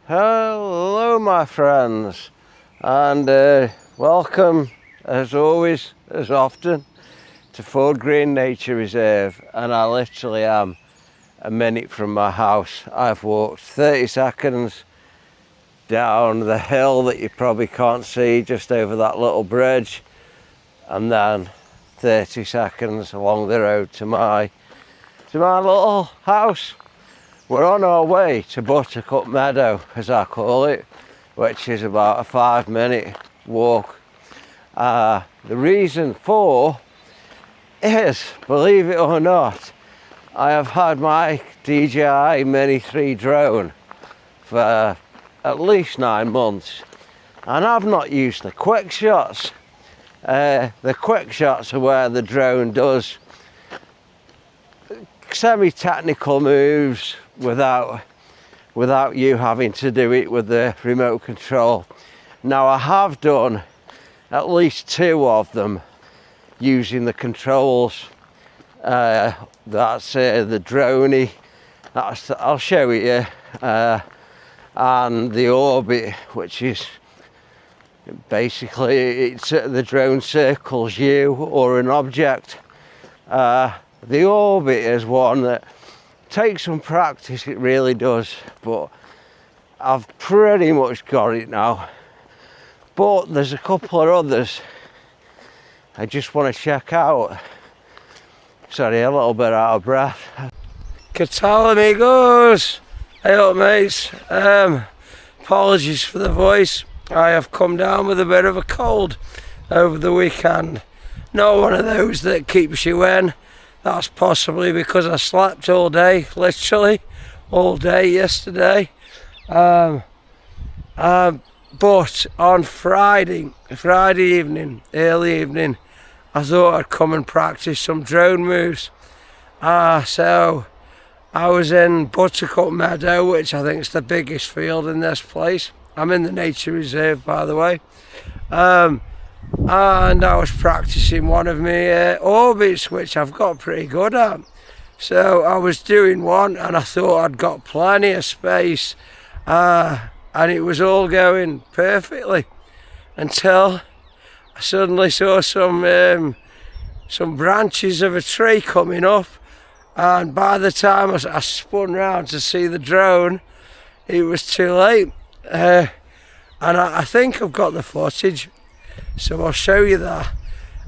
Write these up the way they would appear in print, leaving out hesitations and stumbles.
Hello my friends, and welcome as always, as often, to Ford Green Nature Reserve. And I literally am a minute from my house. I've walked 30 seconds down the hill that you probably can't see just over that little bridge, and then 30 seconds along the road to my little house. We're on our way to Buttercup Meadow, as I call it, which is about a 5-minute walk. The reason for is, believe it or not, I have had my DJI Mini 3 drone for at least 9 months, and I've not used the quick shots. The quick shots are where the drone does semi-technical moves without you having to do it with the remote control. Now, I have done at least 2 of them using the controls. That's the droney, I'll show it you, and the orbit, which is basically the drone circles you or an object. The orbit is one that takes some practice, it really does, but I've pretty much got it now. But there's a couple of others I just want to check out. Sorry, a little bit out of breath. ¿Qué tal, amigos? Hey up, mates. Apologies for the voice. I have come down with a bit of a cold over the weekend. Not one of those that keeps you in. That's possibly because I slept all day, literally all day yesterday. But on Friday evening, early evening, I thought I'd come and practice some drone moves. So I was in Buttercup Meadow, which I think is the biggest field in this place. I'm in the nature reserve, by the way. And I was practicing one of my orbits, which I've got pretty good at. So I was doing one, and I thought I'd got plenty of space, and it was all going perfectly until I suddenly saw some branches of a tree coming up, and by the time I spun round to see the drone, it was too late. And I think I've got the footage, so I'll show you that.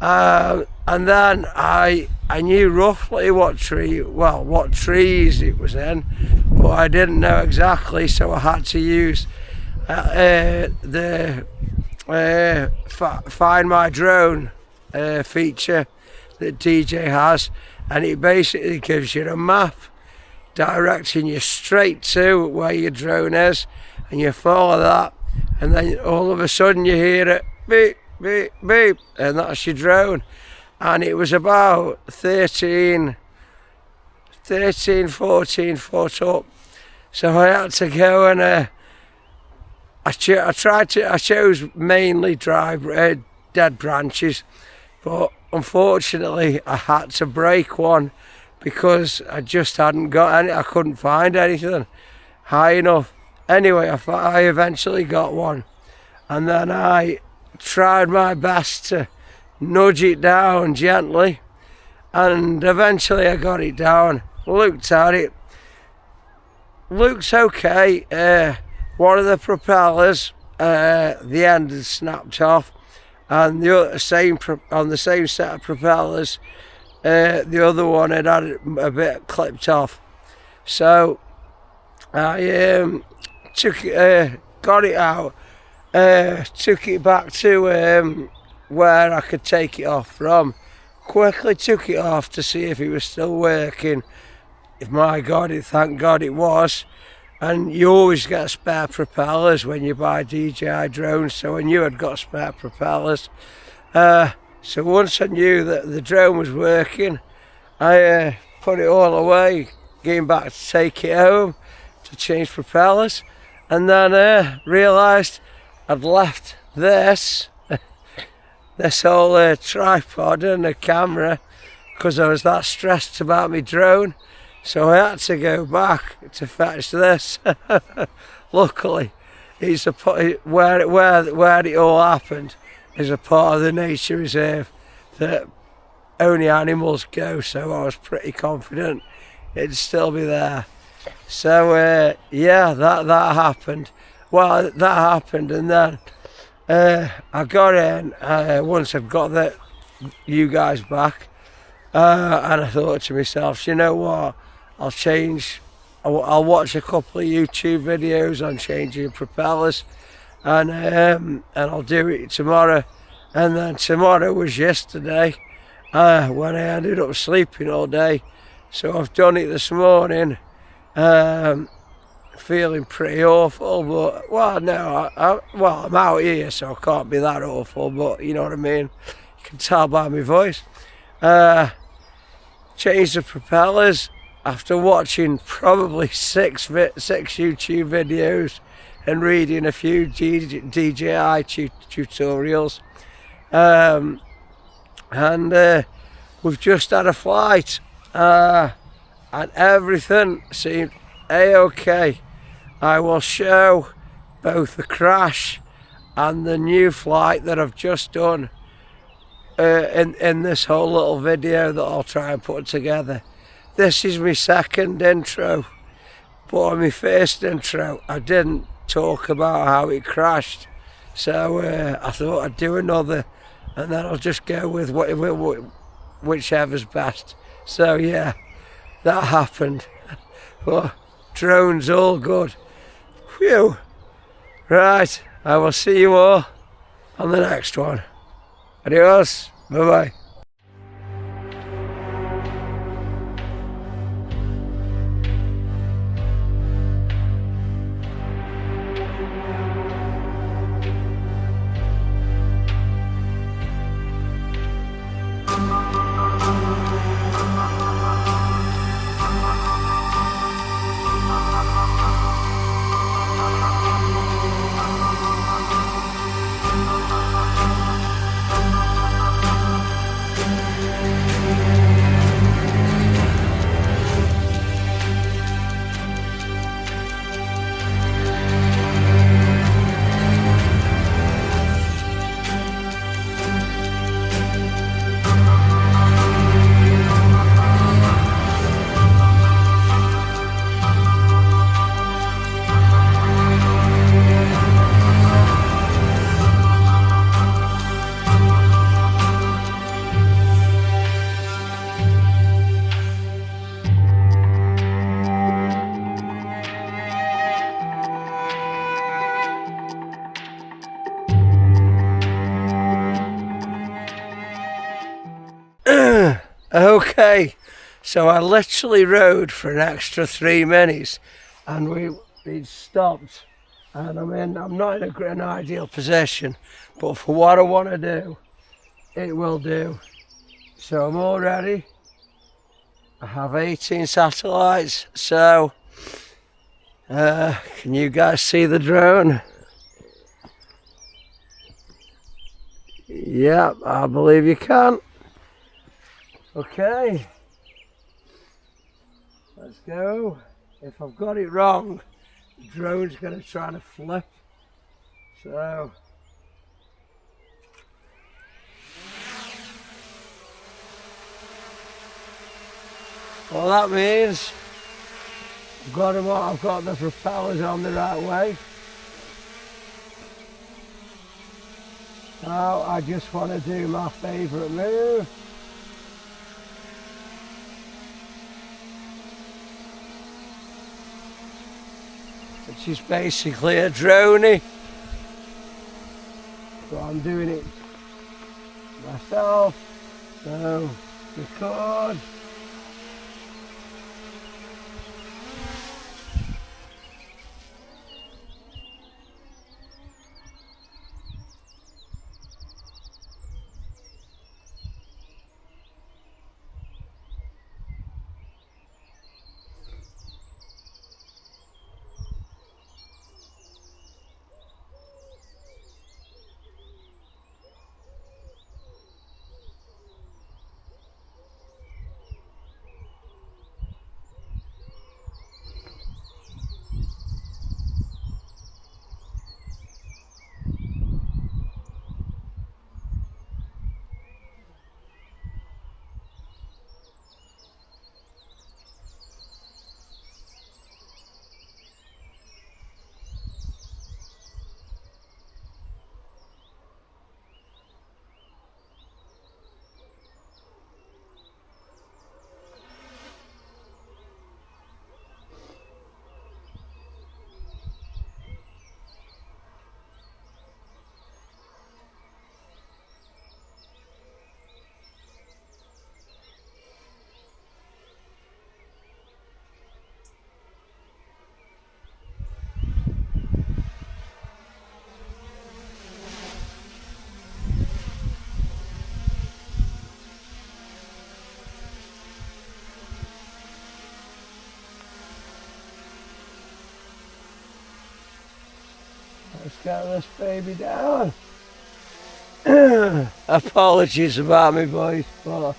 And then I knew roughly what trees it was in, but I didn't know exactly, so I had to use the Find My Drone feature that DJ has, and it basically gives you a map directing you straight to where your drone is, and you follow that, and then all of a sudden you hear it beep, beep, beep, and that's your drone. And it was about 13, 14 foot up, so I had to go and I chose mainly dry dead branches, but unfortunately I had to break one because I just hadn't got any. I couldn't find anything high enough. Anyway, I eventually got one, and then I tried my best to nudge it down gently, and eventually I got it down. Looked at it, looks okay. One of the propellers, the end had snapped off, and on the same set of propellers, the other one had a bit clipped off. So I got it out, took it back to where I could take it off from. Quickly took it off to see if it was still working. Thank God it was. And you always get spare propellers when you buy DJI drones, so I knew I'd got spare propellers. So once I knew that the drone was working, I put it all away, came back to take it home to change propellers, and then realised I'd left this whole tripod and the camera because I was that stressed about my drone. So I had to go back to fetch this. luckily, it's where it all happened is a part of the nature reserve that only animals go, so I was pretty confident it'd still be there. So yeah, that happened. Well, that happened, and then I got in once I've got you guys back, and I thought to myself, you know what, I'll change. I'll watch a couple of YouTube videos on changing propellers, and I'll do it tomorrow. And then tomorrow was yesterday, when I ended up sleeping all day. So I've done it this morning, feeling pretty awful, but well, no, I'm out here, so I can't be that awful. But you know what I mean. You can tell by my voice. Changed the propellers after watching probably six YouTube videos and reading a few DJI tutorials. And we've just had a flight, and everything seemed a-okay. I will show both the crash and the new flight that I've just done in this whole little video that I'll try and put together. This is my second intro, but on my first intro I didn't talk about how it crashed, so I thought I'd do another, and then I'll just go with whichever's best. So yeah, that happened. But drones all good. Phew. Right, I will see you all on the next one. Adios, bye bye. Okay, so I literally rode for an extra 3 minutes, and we stopped, and I'm not in an ideal position, but for what I want to do, it will do. So I'm all ready. I have 18 satellites, so can you guys see the drone? Yep, I believe you can. Okay, let's go. If I've got it wrong, the drone's going to try to flip. So, well, that means I've got the propellers on the right way. Now I just want to do my favourite move. Which is basically a droney. So I'm doing it myself. So record. Let's get this baby down. Apologies about my voice, but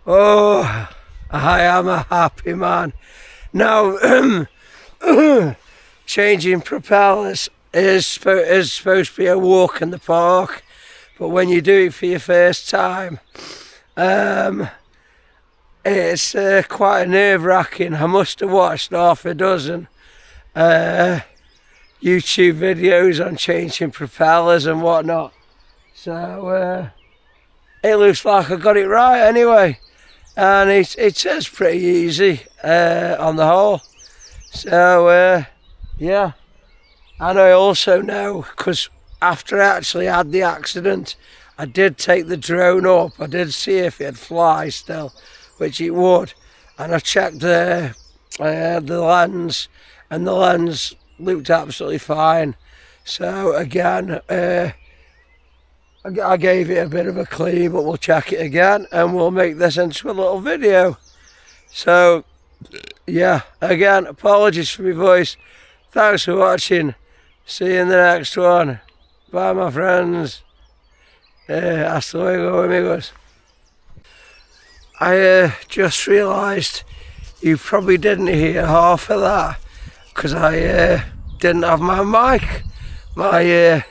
oh, I am a happy man. Now, changing propellers is supposed to be a walk in the park, but when you do it for your first time, it's quite nerve-wracking. I must have watched half a dozen YouTube videos on changing propellers and whatnot, so it looks like I got it right anyway. And it says pretty easy on the whole. So yeah, and I also know, because after I actually had the accident, I did take the drone up. I did see if it'd fly still, which it would, and I checked the lens, and the lens looked absolutely fine. So again, I gave it a bit of a clean, but we'll check it again and we'll make this into a little video. So yeah, again, apologies for my voice. Thanks for watching. See you in the next one. Bye, my friends. Hasta luego, amigos. I just realised you probably didn't hear half of that because I didn't have my mic. My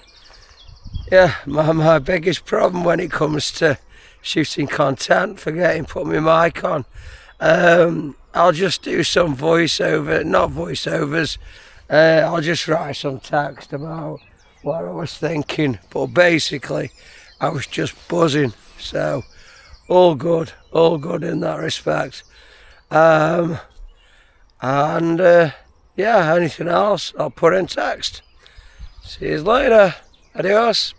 biggest problem when it comes to shooting content, forgetting to put my mic on. I'll just do some voiceover, not voiceovers. I'll just write some text about what I was thinking, but basically I was just buzzing. So all good in that respect. Yeah, anything else I'll put in text. See you later. Adios.